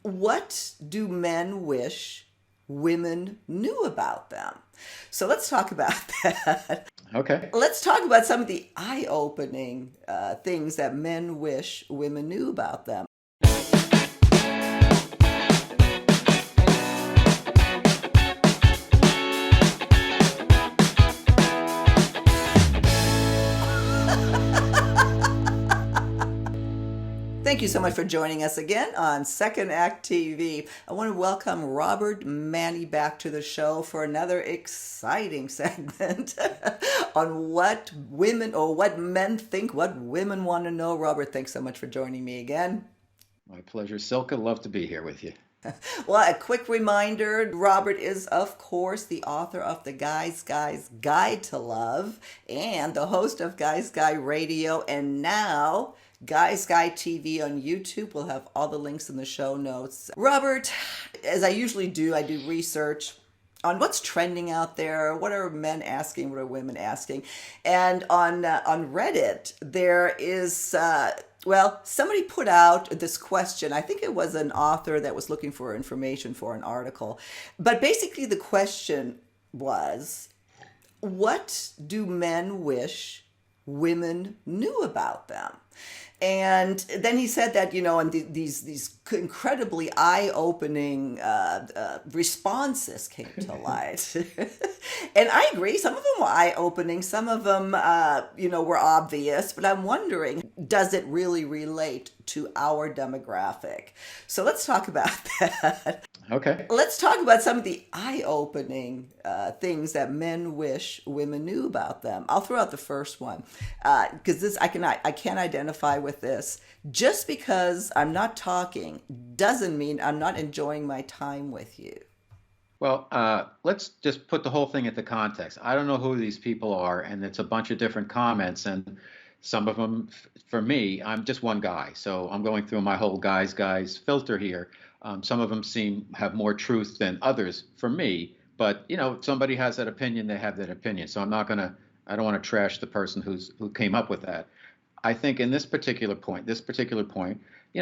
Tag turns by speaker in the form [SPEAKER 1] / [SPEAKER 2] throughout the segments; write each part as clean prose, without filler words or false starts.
[SPEAKER 1] What do men wish women knew about them? So let's talk about that.
[SPEAKER 2] Okay.
[SPEAKER 1] Let's talk about some of the eye-opening things that men wish women knew about them. Thank you so much for joining us again on Second Act TV. I want to welcome Robert Manni back to the show for another exciting segment on what women or what men think, what women want to know. Robert, thanks so much for joining me again.
[SPEAKER 2] My pleasure, Silka. Love to be here with you.
[SPEAKER 1] Well, a quick reminder, Robert is, of course, the author of the Guys Guide to Love and the host of Guys Guide Radio, and now Guys Guide TV on YouTube. We'll have all the links in the show notes. Robert, as I usually do, I do research on what's trending out there. What are men asking? What are women asking? And on Reddit, there is somebody put out this question. I think it was an author that was looking for information for an article, but basically the question was, what do men wish women knew about them? And then he said that, and these incredibly eye-opening responses came to light. And I agree, some of them were eye-opening, some of them, were obvious, but I'm wondering, does it really relate to our demographic? So let's talk about that.
[SPEAKER 2] Okay.
[SPEAKER 1] Let's talk about some of the eye-opening things that men wish women knew about them. I'll throw out the first one because I can't identify with this. Just because I'm not talking doesn't mean I'm not enjoying my time with you.
[SPEAKER 2] Well, let's just put the whole thing into context. I don't know who these people are, and it's a bunch of different comments, and some of them, for me, I'm just one guy, so I'm going through my whole guys filter here. Some of them have more truth than others for me, but if somebody has that opinion, they have that opinion. So I don't want to trash the person who came up with that. I think in this particular point,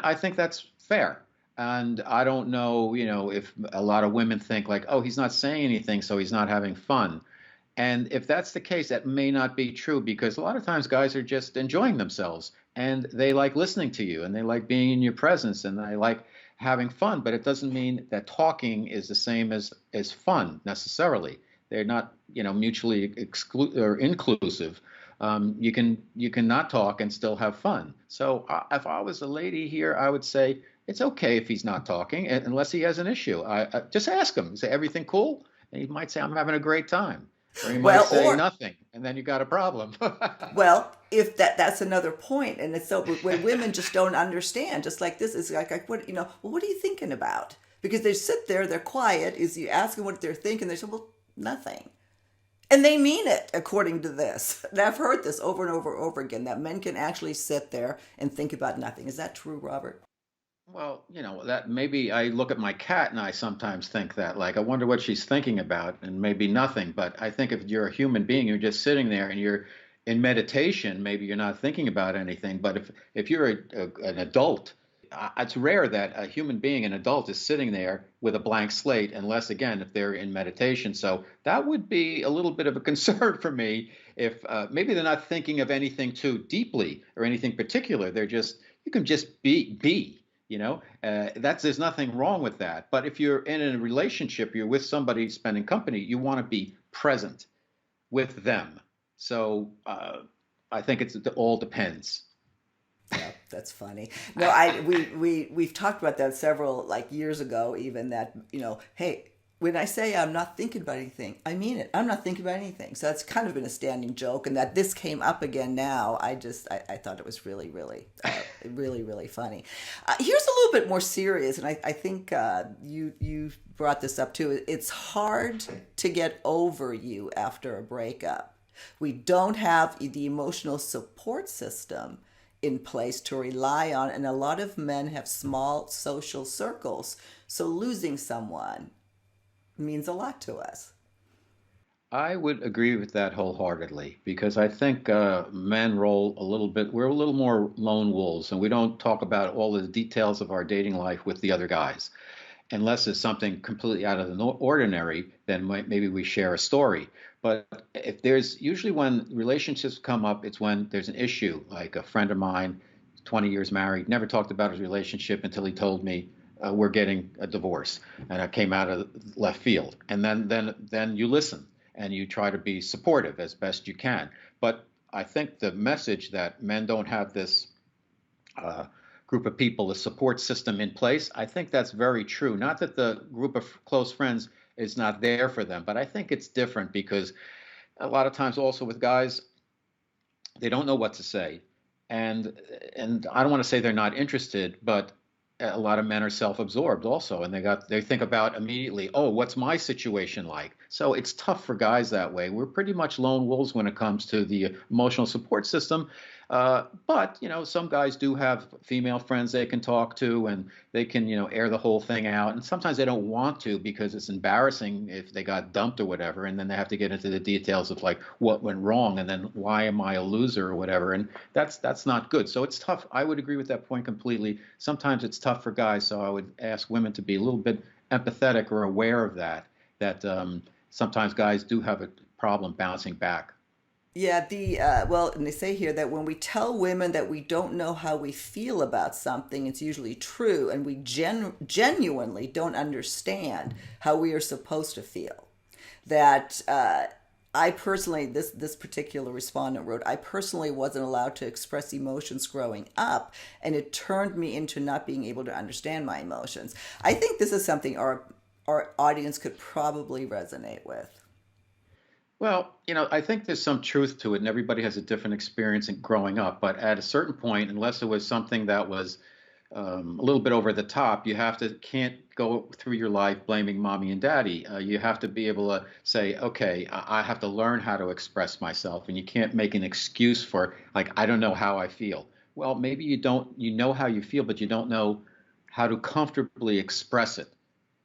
[SPEAKER 2] I think that's fair. And I don't know, if a lot of women think like, oh, he's not saying anything, so he's not having fun. And if that's the case, that may not be true, because a lot of times guys are just enjoying themselves and they like listening to you and they like being in your presence and they like having fun. But it doesn't mean that talking is the same as fun necessarily. They're not, mutually or inclusive. You can not talk and still have fun. So if I was a lady here, I would say it's okay if he's not talking unless he has an issue. I just ask him, say, everything cool? And he might say, I'm having a great time. Or he might say nothing, and then you got a problem.
[SPEAKER 1] Well, if that's another point, and it's so when women just don't understand, just like this is like what well, what are you thinking about? Because they sit there, they're quiet. Is you ask them what they're thinking? They say, well, nothing, and they mean it according to this. And I've heard this over and over again that men can actually sit there and think about nothing. Is that true, Robert?
[SPEAKER 2] Well, that maybe I look at my cat and I sometimes think that, like, I wonder what she's thinking about, and maybe nothing. But I think if you're a human being, you're just sitting there and you're in meditation, maybe you're not thinking about anything. But if you're an adult, it's rare that a human being, an adult, is sitting there with a blank slate, unless, again, if they're in meditation. So that would be a little bit of a concern for me if maybe they're not thinking of anything too deeply or anything particular. You can just be. There's nothing wrong with that. But if you're in a relationship, you're with somebody spending company, you want to be present with them. So I think it all depends.
[SPEAKER 1] Yeah, that's funny. No, we've talked about that several years ago, even that, hey, when I say I'm not thinking about anything, I mean it. I'm not thinking about anything. So that's kind of been a standing joke, and that this came up again now. I thought it was really, really, really funny. Here's a little bit more serious, and I think you brought this up too. It's hard to get over you after a breakup. We don't have the emotional support system in place to rely on, and a lot of men have small social circles. So losing someone means a lot to us.
[SPEAKER 2] I would agree with that wholeheartedly because I think men roll a little bit, we're a little more lone wolves and we don't talk about all the details of our dating life with the other guys. Unless it's something completely out of the ordinary, then maybe we share a story. But if there's usually when relationships come up, it's when there's an issue. Like a friend of mine, 20 years married, never talked about his relationship until he told me we're getting a divorce, and I came out of left field. And then you listen and you try to be supportive as best you can. But I think the message that men don't have this uh, group of people, a support system in place. I think that's very true. Not that the group of close friends is not there for them, but I think it's different because a lot of times also with guys, they don't know what to say. And and I don't want to say they're not interested, but a lot of men are self-absorbed also, and they think about immediately, oh, what's my situation like? So it's tough for guys that way. We're pretty much lone wolves when it comes to the emotional support system. But some guys do have female friends they can talk to, and they can air the whole thing out. And sometimes they don't want to because it's embarrassing if they got dumped or whatever, and then they have to get into the details of like what went wrong, and then why am I a loser or whatever. And that's not good. So it's tough. I would agree with that point completely. Sometimes it's tough for guys, so I would ask women to be a little bit empathetic or aware of that. That sometimes guys do have a problem bouncing back.
[SPEAKER 1] Yeah, well, and they say here that when we tell women that we don't know how we feel about something, it's usually true, and we genuinely don't understand how we are supposed to feel. That I personally, this particular respondent wrote, I personally wasn't allowed to express emotions growing up, and it turned me into not being able to understand my emotions. I think this is something our audience could probably resonate with.
[SPEAKER 2] Well, I think there's some truth to it, and everybody has a different experience in growing up. But at a certain point, unless it was something that was a little bit over the top, you have to can't go through your life blaming mommy and daddy. You have to be able to say, okay, I have to learn how to express myself, and you can't make an excuse for like I don't know how I feel. Well, maybe you don't, you know how you feel, but you don't know how to comfortably express it.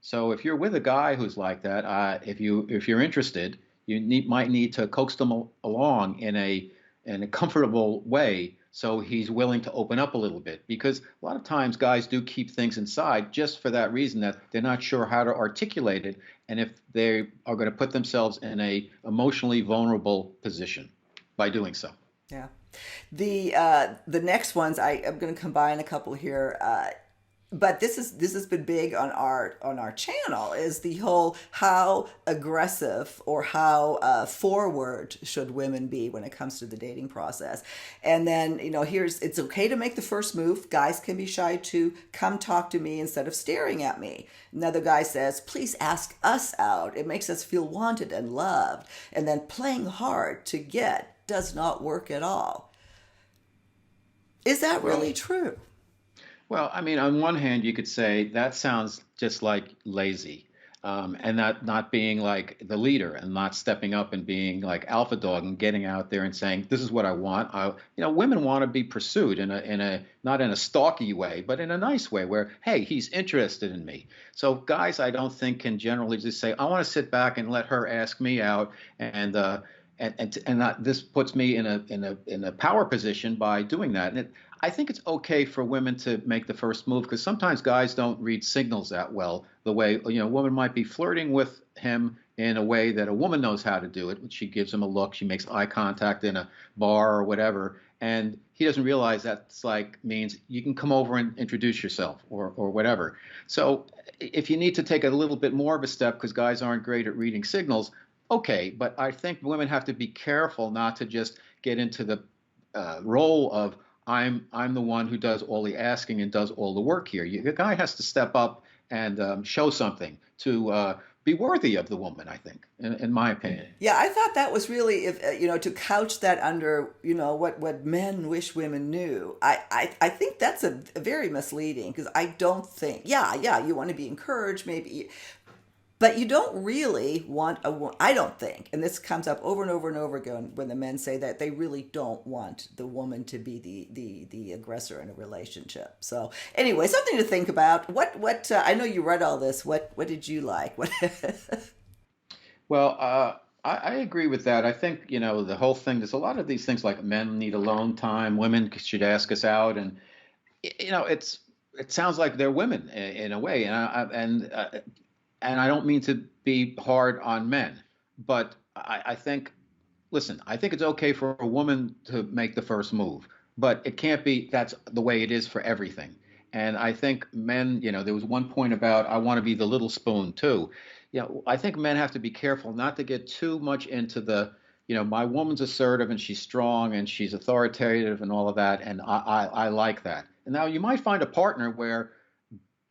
[SPEAKER 2] So if you're with a guy who's like that, if you're interested, might need to coax them along in a comfortable way, so he's willing to open up a little bit. Because a lot of times guys do keep things inside just for that reason that they're not sure how to articulate it, and if they are going to put themselves in a emotionally vulnerable position by doing so.
[SPEAKER 1] Yeah. The next ones I'm going to combine a couple here. But this has been big on our channel is the whole how aggressive or how forward should women be when it comes to the dating process. And then here's it's okay to make the first move. Guys can be shy too. Come talk to me instead of staring at me. Another guy says, please ask us out. It makes us feel wanted and loved. And then playing hard to get does not work at all. Is that
[SPEAKER 2] Well,
[SPEAKER 1] really true?
[SPEAKER 2] Well, I mean, on one hand, you could say that sounds just like lazy, and not being like the leader and not stepping up and being like alpha dog and getting out there and saying, "This is what I want." Women want to be pursued in a not in a stalky way, but in a nice way, where hey, he's interested in me. So guys, I don't think can generally just say, "I want to sit back and let her ask me out," and not, this puts me in a power position by doing that. And I think it's okay for women to make the first move because sometimes guys don't read signals that well. The way a woman might be flirting with him in a way that a woman knows how to do it. She gives him a look, she makes eye contact in a bar or whatever, and he doesn't realize that's like means you can come over and introduce yourself or whatever. So if you need to take a little bit more of a step because guys aren't great at reading signals, okay. But I think women have to be careful not to just get into the role of I'm the one who does all the asking and does all the work here. The guy has to step up and show something to be worthy of the woman. I think, in my opinion.
[SPEAKER 1] Yeah, I thought that was really, if to couch that under, what men wish women knew. I think that's a very misleading because I don't think, yeah, you want to be encouraged, maybe, but you don't really want I don't think, and this comes up over and over and over again when the men say that they really don't want the woman to be the aggressor in a relationship. So anyway, something to think about. I know you read all this. What did you like? What?
[SPEAKER 2] Well, I agree with that. I think, the whole thing, there's a lot of these things like men need alone time, women should ask us out. And, it sounds like they're women in a way. And I don't mean to be hard on men, but I think, listen, I think it's okay for a woman to make the first move, but it can't be that's the way it is for everything. And I think men, there was one point about I want to be the little spoon too. I think men have to be careful not to get too much into my woman's assertive and she's strong and she's authoritative and all of that. And I like that. And now you might find a partner where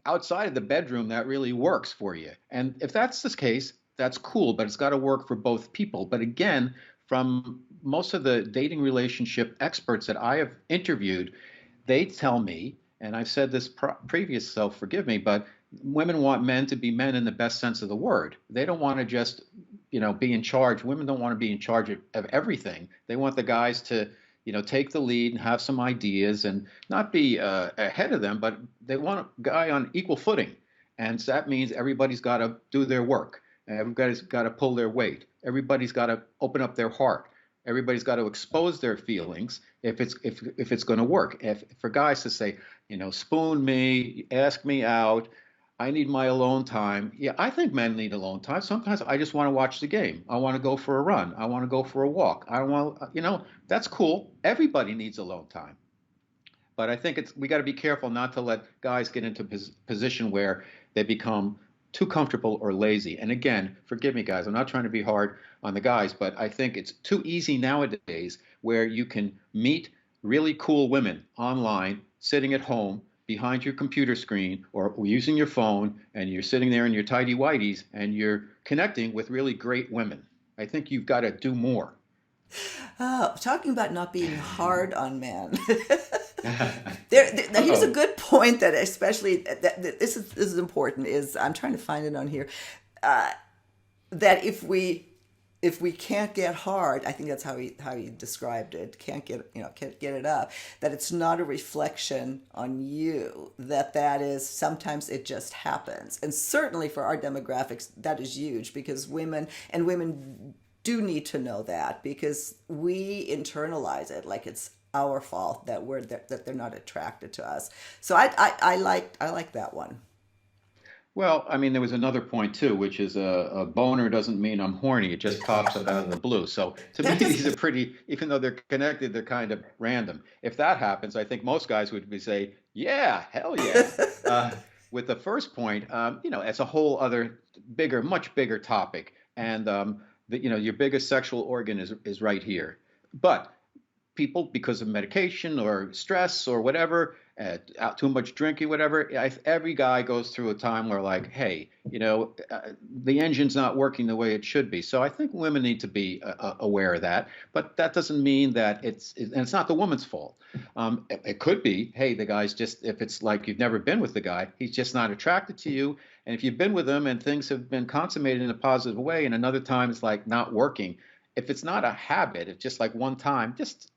[SPEAKER 2] outside of the bedroom that really works for you. And if that's the case, that's cool, but it's got to work for both people. But again, from most of the dating relationship experts that I have interviewed, they tell me, and I've said this previous, so forgive me, but women want men to be men in the best sense of the word. They don't want to just, be in charge. Women don't want to be in charge of everything. They want the guys to, take the lead and have some ideas and not be ahead of them, but they want a guy on equal footing. And so that means everybody's got to do their work. Everybody's got to pull their weight. Everybody's got to open up their heart. Everybody's got to expose their feelings if it's going to work. If for guys to say, spoon me, ask me out, I need my alone time. Yeah, I think men need alone time. Sometimes I just want to watch the game. I want to go for a run. I want to go for a walk. I want, that's cool. Everybody needs alone time. But I think we got to be careful not to let guys get into position where they become too comfortable or lazy. And again, forgive me, guys, I'm not trying to be hard on the guys, but I think it's too easy nowadays where you can meet really cool women online, sitting at home behind your computer screen or using your phone, and you're sitting there in your tidy whities and you're connecting with really great women. I think you've got to do more.
[SPEAKER 1] Oh, talking about not being hard on men. Now here's a
[SPEAKER 2] Uh-oh.
[SPEAKER 1] good point that especially that this is important. Is I'm trying to find it on here that if we can't get hard, I think that's how he described it. Can't get it up. That it's not a reflection on you. That is sometimes it just happens, and certainly for our demographics, that is huge because women do need to know that because we internalize it like it's our fault that they're not attracted to us. So I like that one.
[SPEAKER 2] Well, I mean, there was another point too, which is a boner doesn't mean I'm horny. It just pops up out of the blue. So to me,
[SPEAKER 1] That does.
[SPEAKER 2] these are pretty, even though they're connected, they're kind of random. If that happens, I think most guys would be say, yeah, hell yeah. Uh, with the first point, it's a whole other bigger, much bigger topic. And your biggest sexual organ is right here. But people because of medication or stress or whatever, out too much drinking, whatever. Every guy goes through a time where like, hey, the engine's not working the way it should be. So I think women need to be aware of that. But that doesn't mean that and it's not the woman's fault. It could be, hey, the guy's just if it's like you've never been with the guy, he's just not attracted to you. And if you've been with him and things have been consummated in a positive way, and another time it's like not working, if it's not a habit, it's just like one time, just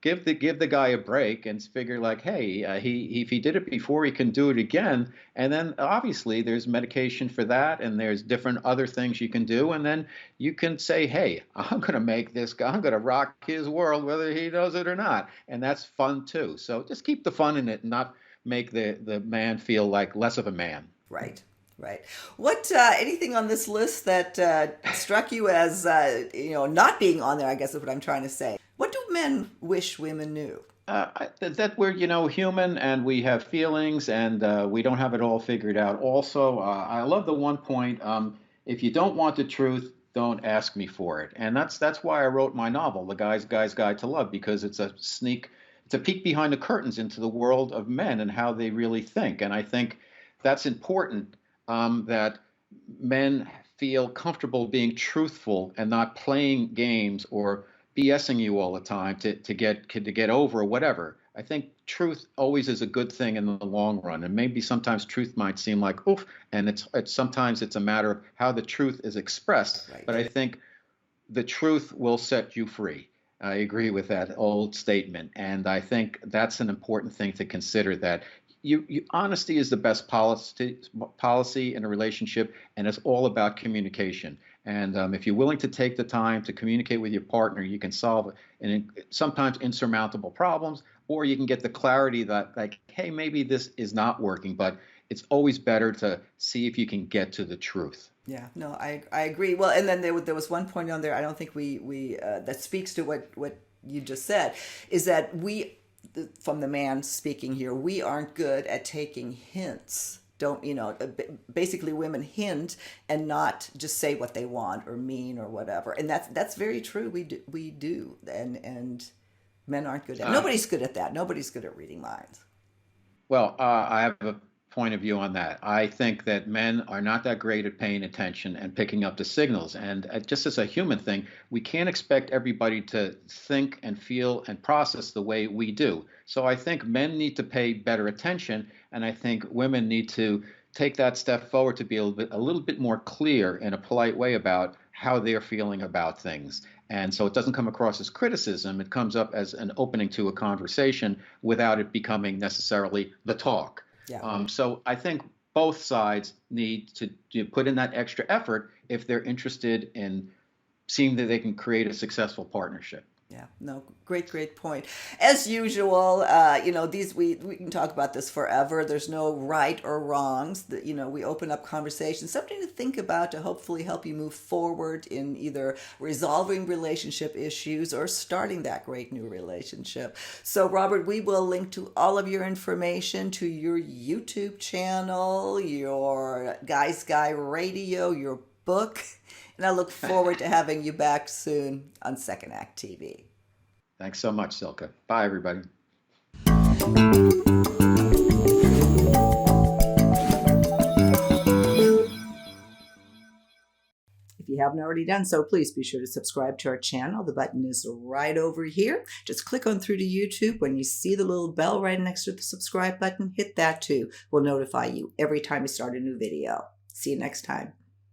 [SPEAKER 2] give the guy a break and figure like, hey, he if he did it before, he can do it again. And then obviously there's medication for that, and there's different other things you can do, and then you can say, hey, I'm going to make this guy, I'm going to rock his world whether he knows it or not, and that's fun too. So just keep the fun in it, and not make the man feel like less of a man.
[SPEAKER 1] Right. Right. What anything on this list that struck you as not being on there? I guess is what I'm trying to say. What do men wish women knew?
[SPEAKER 2] That we're human and we have feelings and we don't have it all figured out. Also, I love the one point. If you don't want the truth, don't ask me for it. And that's why I wrote my novel, The Guy's Guide to Love, because it's a peek behind the curtains into the world of men and how they really think. And I think that's important, that men feel comfortable being truthful and not playing games or BSing you all the time to get over or whatever. I think truth always is a good thing in the long run, and maybe sometimes truth might seem like oof, and it's sometimes it's a matter of how the truth is expressed.
[SPEAKER 1] Right.
[SPEAKER 2] But I think the truth will set you free. I agree with that old statement, and I think that's an important thing to consider. That honesty is the best policy in a relationship, and it's all about communication. And if you're willing to take the time to communicate with your partner, you can solve sometimes insurmountable problems, or you can get the clarity that, like, hey, maybe this is not working, but it's always better to see if you can get to the truth.
[SPEAKER 1] Yeah, no, I agree. Well, and then there was one point on there. I don't think we that speaks to what you just said, is that we, from the man speaking here, we aren't good at taking hints. Don't, basically women hint and not just say what they want or mean or whatever. And that's very true. We do. And men aren't good at, nobody's good at that. Nobody's good at reading minds.
[SPEAKER 2] Well, I have a point of view on that. I think that men are not that great at paying attention and picking up the signals. And just as a human thing, we can't expect everybody to think and feel and process the way we do. So I think men need to pay better attention, and I think women need to take that step forward to be a little bit more clear in a polite way about how they're feeling about things. And so it doesn't come across as criticism, it comes up as an opening to a conversation without it becoming necessarily the talk.
[SPEAKER 1] Yeah.
[SPEAKER 2] So I think both sides need to put in that extra effort if they're interested in seeing that they can create a successful partnership.
[SPEAKER 1] Yeah, no, great point. As usual, these we can talk about this forever. There's no right or wrongs. We open up conversations, something to think about to hopefully help you move forward in either resolving relationship issues or starting that great new relationship. So, Robert, we will link to all of your information, to your YouTube channel, your Guys Guy Radio, your book. And I look forward to having you back soon on Second Act TV.
[SPEAKER 2] Thanks so much, Silke. Bye, everybody.
[SPEAKER 1] If you haven't already done so, please be sure to subscribe to our channel. The button is right over here. Just click on through to YouTube. When you see the little bell right next to the subscribe button, hit that too. We'll notify you every time we start a new video. See you next time.